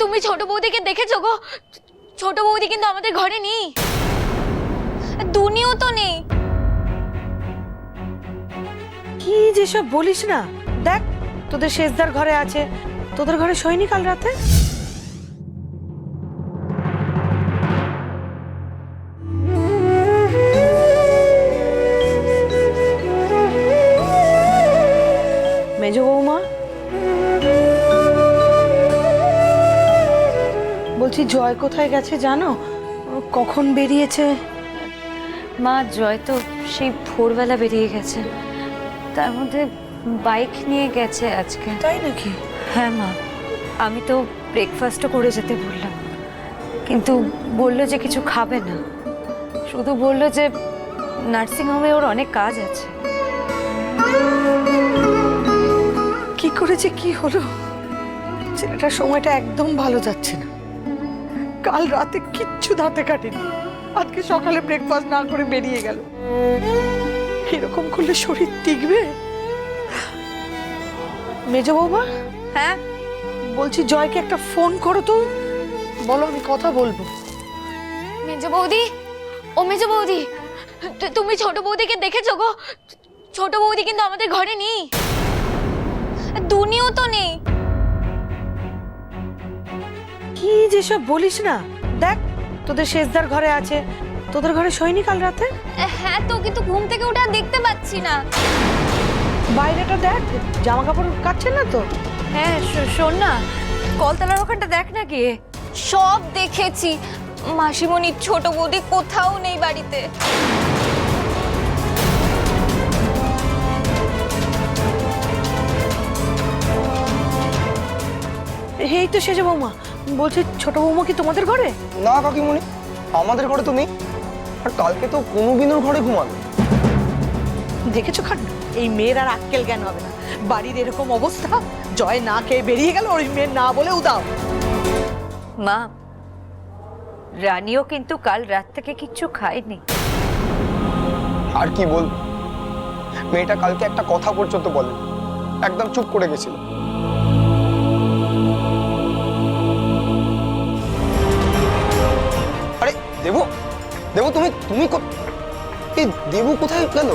তুমি ছোট বৌদিকে দেখেছো গো? ছোট বৌদি কিন্তু আমাদের ঘরে নেই, দুনিও তো নেই। কি যেসব বলিস না, দেখ তোদের শেষদার ঘরে আছে, তোদের ঘরে শোয়নি কাল রাতে? মেজ বৌমা, বলছি জয় কোথায় গেছে জানো? কখন বেরিয়েছে? মা, জয় তো সেই ভোরবেলা বেরিয়ে গেছে, তার মধ্যে বাইক নিয়ে গেছে আজকে। তাই নাকি? হ্যাঁ মা, আমি তো ব্রেকফাস্টও করে যেতে বললাম, কিন্তু বললো যে কিছু খাবে না, শুধু বললো যে নার্সিংহোমে ওর অনেক কাজ আছে। কি করেছে, কি হলো? ছেলেটার সময়টা একদম ভালো যাচ্ছে না। কাল রাতে কিচ্ছু দাঁতে কাটেনি, আজকে সকালে ব্রেকফাস্ট না করে বেরিয়ে গেল। এরকম করলে শরীর টিকবে? মেজ বৌমা, হ্যাঁ বলছি জয়কে একটা ফোন করো তো, বলো আমি কথা বলবো। মেজো বৌদি, ও মেজো বৌদি, তুমি ছোট বৌদিকে দেখেছো গো? ছোট বৌদি কিন্তু আমাদের ঘরে নেই, দুনিও তো নেই। কি যেসব বলিস না, দেখ তোদের শেষদার ঘরে আছে, তোদের ঘরে শোয়নি কাল রাতে? হ্যাঁ তো, কিন্তু ঘুম থেকে ওটা দেখতে পাচ্ছি না। বাইরেটা দেখ, জামা কাপড় কাচ্ছে না তো? হ্যাঁ শোন না, কলতলার ওখানটা দেখ না গিয়ে। সব দেখেছি মাসিমণি, ছোট বৌদি কোথাও নেই বাড়িতে। এই তো সেজে বৌমা, বলছে ছোট বৌমা কি তোমাদের ঘরে? না কাকিমণি, আমাদের ঘরে তো নেই। আর কালকে তো কোনো বিনুর ঘরে ঘুমালো। দেখেছো খান, এই মেয়ের আর আক্কেল জ্ঞান হবে না। বাড়ির এরকম অবস্থা, জয় না খেয়ে বেরিয়ে গেল, ওই মেয়ের না বলে উদাও। মা, রানীও কিন্তু কাল রাত থেকে কিচ্ছু খায়নি। আর কি বল, মেয়েটা কালকে একটা কথা পর্যন্ত বলে, একদম চুপ করে গেছিল। আরে দেবু, দেবু তুমি তুমি এই দেবু কোথায় গেল?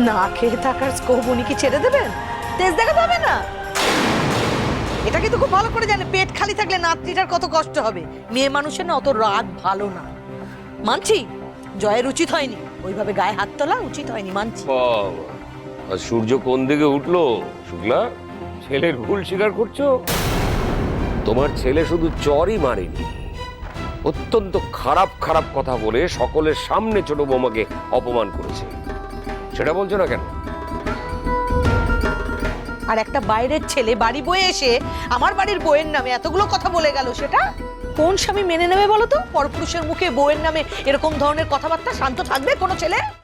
না খেয়ে থাকার স্কোপ উনি কি ছেড়ে দেবেন? তেজ দেখাতে হবে না? এটা কিন্তু খুব ভালো করে জানে, পেট খালি থাকলে নাতনিটার কত কষ্ট হবে। মেয়ে মানুষের না অত রাত ভালো না। মানছি জয়ের উচিত হয়নি, ওইভাবে গায়ে হাত তোলা উচিত হয়নি, মানছি। বাবা, আর সূর্য কোন দিকে উঠলো? শুক্লা, ছেলের ভুল স্বীকার করছো? তোমার ছেলে শুধু চরই মারেনি, অত্যন্ত খারাপ খারাপ কথা বলে সকলের সামনে ছোট বৌমাকে অপমান করেছে। সেটা বলছো না কেন? আর একটা বাইরের ছেলে বাড়ি বয়ে এসে আমার বাড়ির বউয়ের নামে এতগুলো কথা বলে গেল, সেটা কোন স্বামী মেনে নেবে বলো তো? পরপুরুষের মুখে বউয়ের নামে এরকম ধরনের কথাবার্তা শান্ত থাকবে কোনো ছেলে?